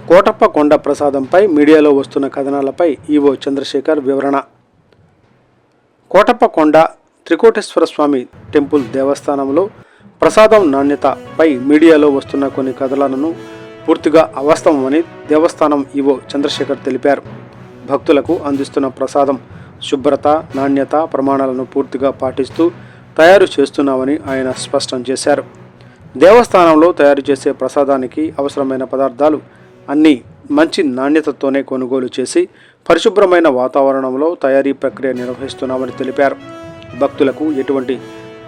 కోటప్ప కొండ ప్రసాదంపై మీడియాలో వస్తున్న కథనాలపై ఈవో చంద్రశేఖర్ వివరణ. కోటప్ప కొండ త్రికోటేశ్వర స్వామి టెంపుల్ దేవస్థానంలో ప్రసాదం నాణ్యతపై మీడియాలో వస్తున్న కొన్ని కథనాలను పూర్తిగా అవాస్తవమని దేవస్థానం ఈవో చంద్రశేఖర్ తెలిపారు. భక్తులకు అందిస్తున్న ప్రసాదం శుభ్రత, నాణ్యత ప్రమాణాలను పూర్తిగా పాటిస్తూ తయారు చేస్తున్నామని ఆయన స్పష్టం చేశారు. దేవస్థానంలో తయారు చేసే ప్రసాదానికి అవసరమైన పదార్థాలు అన్నీ మంచి నాణ్యతతోనే కొనుగోలు చేసి పరిశుభ్రమైన వాతావరణంలో తయారీ ప్రక్రియ నిర్వహిస్తున్నామని తెలిపారు. భక్తులకు ఎటువంటి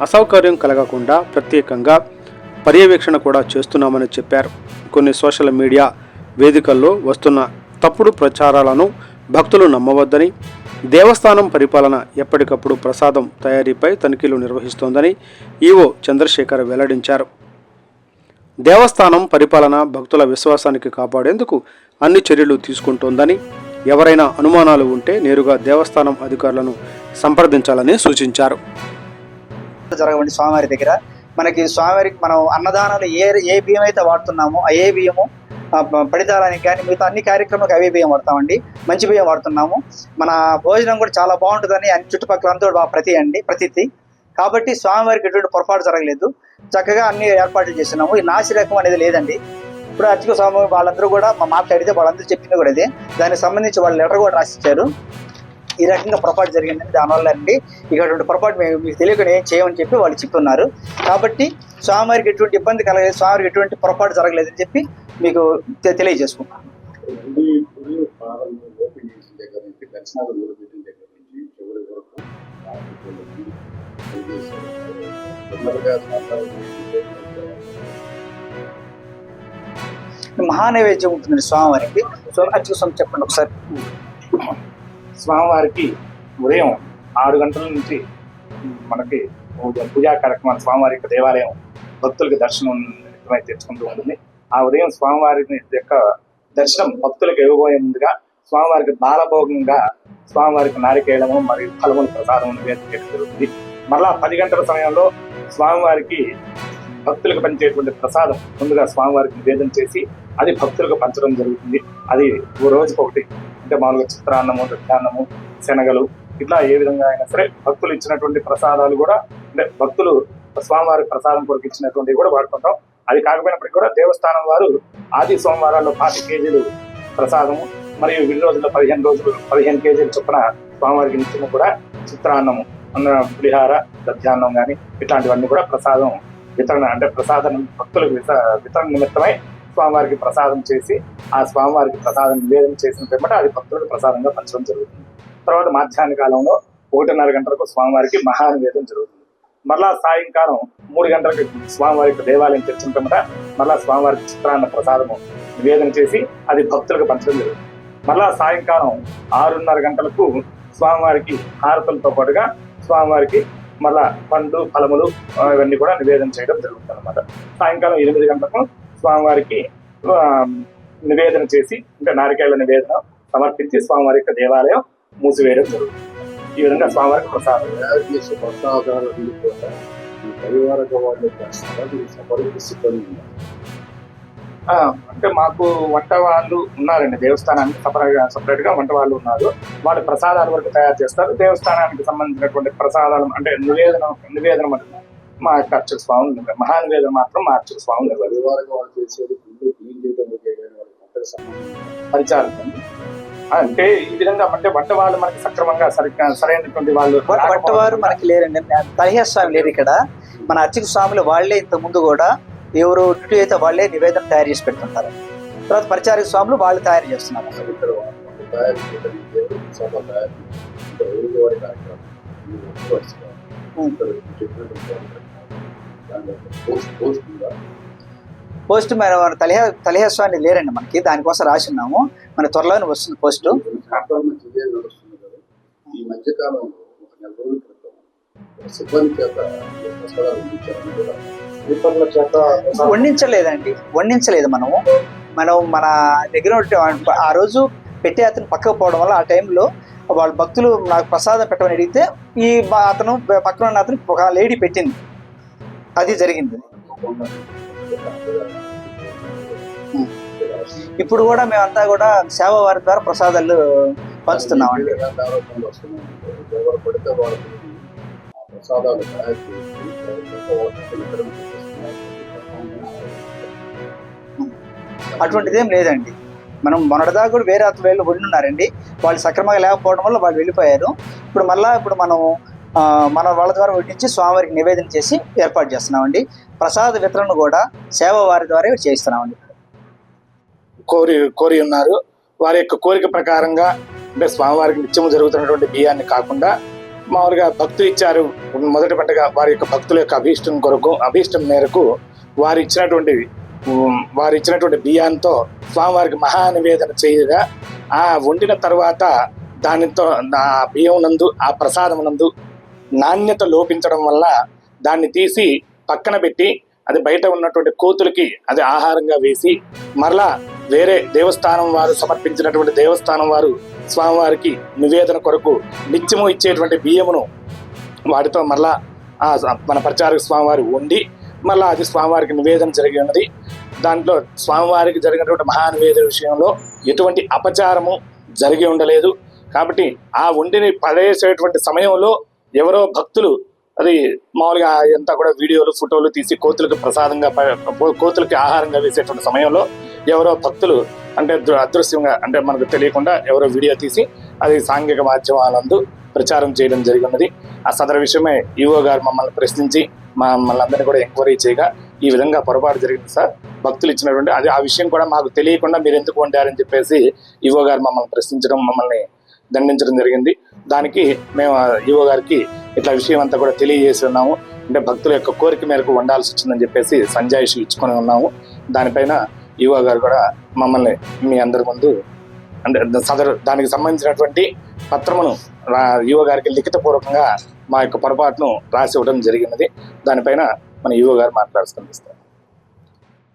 అసౌకర్యం కలగకుండా ప్రత్యేకంగా పర్యవేక్షణ కూడా చేస్తున్నామని చెప్పారు. కొన్ని సోషల్ మీడియా వేదికల్లో వస్తున్న తప్పుడు ప్రచారాలను భక్తులు నమ్మవద్దని, దేవస్థానం పరిపాలన ఎప్పటికప్పుడు ప్రసాదం తయారీపై తనిఖీలు నిర్వహిస్తోందని ఈవో చంద్రశేఖర్ వెల్లడించారు. దేవస్థానం పరిపాలన భక్తుల విశ్వాసానికి కాపాడేందుకు అన్ని చర్యలు తీసుకుంటోందని, ఎవరైనా అనుమానాలు ఉంటే నేరుగా దేవస్థానం అధికారులను సంప్రదించాలని సూచించారు. జరగండి స్వామివారి దగ్గర మనకి స్వామివారికి మనం అన్నదానాలు ఏ బియ్యం అయితే వాడుతున్నామో ఏ బియ్యము పడితారానికి కానీ మిగతా అన్ని కార్యక్రమాలకు అవే బియ్యం వాడతామండి. మంచి బియ్యం వాడుతున్నాము. మన భోజనం కూడా చాలా బాగుంటుందని అన్ని చుట్టుపక్కల అంతా ప్రతీతి కాబట్టి స్వామివారికి ఎటువంటి పొరపాటు జరగలేదు. చక్కగా అన్ని ఏర్పాట్లు చేస్తున్నాము. ఈ నాసిరకం అనేది లేదండి. ఇప్పుడు అర్చక స్వామి వాళ్ళందరూ కూడా మాట్లాడితే వాళ్ళందరూ చెప్పింది కూడా అదే. దానికి సంబంధించి వాళ్ళు లెటర్ కూడా రాసిచ్చారు. ఈ రకంగా పొరపాటు జరిగిందని, దానివల్ల అండి ఇటువంటి పొరపాటు మీకు తెలియకుండా ఏం చేయమని చెప్పి వాళ్ళు చెప్తున్నారు. కాబట్టి స్వామివారికి ఎటువంటి ఇబ్బంది కలగలేదు, స్వామివారికి ఎటువంటి పొరపాటు జరగలేదని చెప్పి మీకు తెలియజేసుకుంటాను. మహానైవేద్యం ఉంటుందండి స్వామివారికి. అర్చక స్వామి చెప్పండి ఒకసారి. స్వామివారికి ఉదయం 6 గంటల నుంచి మనకి పూజా కార్యక్రమాలు స్వామివారి యొక్క దేవాలయం భక్తులకు దర్శనం తెచ్చుకుంటూ ఉంటుంది. ఆ ఉదయం స్వామివారి యొక్క దర్శనం భక్తులకు ఇవ్వబోయే ముందుగా స్వామివారికి బాలభోగంగా స్వామివారికి నారికేళము మరియు ఫలములు ప్రసాదం నివేదించడం జరుగుతుంది. మరలా 10 గంటల సమయంలో స్వామివారికి భక్తులకు పంచేటువంటి ప్రసాదం ముందుగా స్వామివారికి నివేదన చేసి అది భక్తులకు పంచడం జరుగుతుంది. అది రోజుకొకటి, అంటే మామూలుగా చిత్రాన్నము, దధ్యాన్నము, శనగలు, ఇట్లా ఏ విధంగా అయినా సరే భక్తులు ఇచ్చినటువంటి ప్రసాదాలు కూడా, అంటే భక్తులు స్వామివారి ప్రసాదం కొరకు ఇచ్చినటువంటివి కూడా వాడుకుంటాం. అది కాకపోయినప్పటికీ కూడా దేవస్థానం వారు ఆది సోమవారాల్లో 5 కేజీలు ప్రసాదము మరియు విడి రోజుల్లో 15 కేజీలు చొప్పున స్వామివారికి నిత్యము కూడా చిత్రాన్నము, పులిహార, దధ్యాన్నం కానీ ఇట్లాంటివన్నీ కూడా ప్రసాదం వితరణ, అంటే ప్రసాదం భక్తులకు వితరణ నిమిత్తమై స్వామివారికి ప్రసాదం చేసి ఆ స్వామివారికి ప్రసాదం నివేదన చేసిన పిమ్మట అది భక్తులకు ప్రసాదంగా పంచడం జరుగుతుంది. తర్వాత మధ్యాహ్న కాలంలో 1:30 గంటలకు స్వామివారికి మహానివేదన జరుగుతుంది. మరలా సాయంకాలం 3 గంటలకు స్వామివారికి దేవాలయం తెచ్చిన పిమ్మట మరలా స్వామివారికి చిత్రాన్న ప్రసాదము నివేదన చేసి అది భక్తులకు పంచడం జరుగుతుంది. మరలా సాయంకాలం 6:30 గంటలకు స్వామివారికి హారతులతో పాటుగా స్వామివారికి మళ్ళా పండ్లు, ఫలములు ఇవన్నీ కూడా నివేదన చేయడం జరుగుతుంది అనమాట. సాయంకాలం 8 గంటలకు స్వామివారికి నివేదన చేసి, అంటే నారికేళ్ల నివేదన సమర్పించి స్వామివారి యొక్క దేవాలయం మూసివేయడం జరుగుతుంది. ఈ విధంగా స్వామివారికి ప్రసాదాలు అంటే మాకు వంట వాళ్ళు ఉన్నారండి. దేవస్థానానికి సపరేట్ గా వంట వాళ్ళు ఉన్నారు. వాళ్ళు ప్రసాదాల వరకు తయారు చేస్తారు. దేవస్థానానికి సంబంధించినటువంటి ప్రసాదాలు అంటే నివేదన మా యొక్క అర్చక స్వామి, మహానివేదన మాత్రం మా అర్చక స్వామి పరిచారం. అంటే ఈ విధంగా అంటే వంట వాళ్ళు మనకి సక్రమంగా సరైనటువంటి వాళ్ళు వంటవారు మనకి లేరండి. తలహేశ్వర స్వామి లేరు ఇక్కడ. మన అర్చక స్వాములు వాళ్లే ఇంత ముందు కూడా ఎవరు డ్యూటీ అయితే వాళ్లే నివేదన తయారు చేసి పెడుతుంటారు. తర్వాత పరిచారక స్వాములు వాళ్ళు తయారు చేస్తున్నారు. పోస్ట్ మన తలహేశ్వర స్వామి లేరండి మనకి. దానికోసం రాసి ఉన్నాము. మన త్వరలోనే వస్తుంది పోస్టు. ఈ మధ్యకాలంలో ఒక 4 రోజుల క్రితం సిబ్బంది చేత వండించలేదు. మనం మన దగ్గర ఆ రోజు పెట్టి అతను పక్కకు పోవడం వల్ల ఆ టైంలో వాళ్ళ భక్తులు నాకు ప్రసాదం పెట్టమని అడిగితే ఈ అతను పక్కన ఉన్న అతను ఒక లేడీ పెట్టింది. అది జరిగింది. ఇప్పుడు కూడా మేమంతా కూడా సేవ వారి ద్వారా ప్రసాదాలు పంచుతున్నామండి. ఎలాంటి ఆరోపణలు వస్తున్నాయంటే ఎవరు పడితే వాళ్ళకి ఆ ప్రసాదాలు తయారు చేసి ఎవరు పడితే వాళ్ళకి వితరణ చేస్తున్నారు. అటువంటిదేం లేదండి. మనం మొన్నటిదాకా కూడా వేరే అతను ఉండున్నారండి, వాళ్ళు సక్రమంగా లేకపోవడం వల్ల వాళ్ళు వెళ్ళిపోయారు. ఇప్పుడు మనం మన వాళ్ళ ద్వారా వడ్డించి స్వామివారికి నివేదన చేసి ఏర్పాటు చేస్తున్నామండి. ప్రసాద వితరణ కూడా సేవ వారి ద్వారా చేస్తున్నామండి. కోరి ఉన్నారు. వారి యొక్క కోరిక ప్రకారంగా అంటే స్వామివారికి నిత్యం జరుగుతున్నటువంటి బియ్యాన్ని కాకుండా మామూలుగా భక్తులు ఇచ్చారు. మొదటి పంటగా వారి యొక్క భక్తుల యొక్క అభీష్టం మేరకు వారు ఇచ్చినటువంటి బియ్యంతో స్వామివారికి మహా నివేదన చేయగా ఆ వండిన తర్వాత దానితో ఆ బియ్యం నందు ఆ ప్రసాదం నందు నాణ్యత లోపించడం వల్ల దాన్ని తీసి పక్కన పెట్టి అది బయట ఉన్నటువంటి కోతులకి అది ఆహారంగా వేసి మరలా వేరే దేవస్థానం వారు సమర్పించినటువంటి దేవస్థానం వారు స్వామివారికి నివేదన కొరకు నిత్యము ఇచ్చేటువంటి బియ్యమును వాటితో మరలా మన ప్రచారక స్వామివారి వండి మళ్ళా అది స్వామివారికి నివేదన జరిగి ఉన్నది. దాంట్లో స్వామివారికి జరిగినటువంటి మహానివేదన విషయంలో ఎటువంటి అపచారము జరిగి ఉండలేదు. కాబట్టి ఆ వండిని పడేసేటువంటి సమయంలో ఎవరో భక్తులు అది మామూలుగా అంతా కూడా వీడియోలు ఫోటోలు తీసి కోతులకు ప్రసాదంగా కోతులకి ఆహారంగా వేసేటువంటి సమయంలో ఎవరో భక్తులు అంటే అదృశ్యంగా అంటే మనకు తెలియకుండా ఎవరో వీడియో తీసి అది సాంఘిక మాధ్యమాలందు ప్రచారం చేయడం జరిగినది. ఆ సదరు విషయమే ఈవో గారు మమ్మల్ని ప్రశ్నించి మమ్మల్ని అందరినీ కూడా ఎంక్వైరీ చేయగా ఈ విధంగా పొరపాటు జరిగింది సార్, భక్తులు ఇచ్చినటువంటి అది ఆ విషయం కూడా మాకు తెలియకుండా మీరు ఎందుకు వండారని చెప్పేసి ఈవో గారు మమ్మల్ని ప్రశ్నించడం, మమ్మల్ని దండించడం జరిగింది. దానికి మేము ఈవో గారికి ఇట్లా విషయం అంతా కూడా తెలియజేసి ఉన్నాము. అంటే భక్తుల యొక్క కోరిక మేరకు వండాల్సి వచ్చిందని చెప్పేసి సంజాయిషి ఇచ్చుకొని ఉన్నాము. దానిపైన ఈవో గారు కూడా మమ్మల్ని మీ అందరి ముందు అంటే దానికి సంబంధించినటువంటి పత్రమును ఈవో గారికి లిఖితపూర్వకంగా మా యొక్క పొరపాటును రాసి ఇవ్వడం జరిగినది. దానిపైన మన ఈవో గారు మాట్లాడుతూ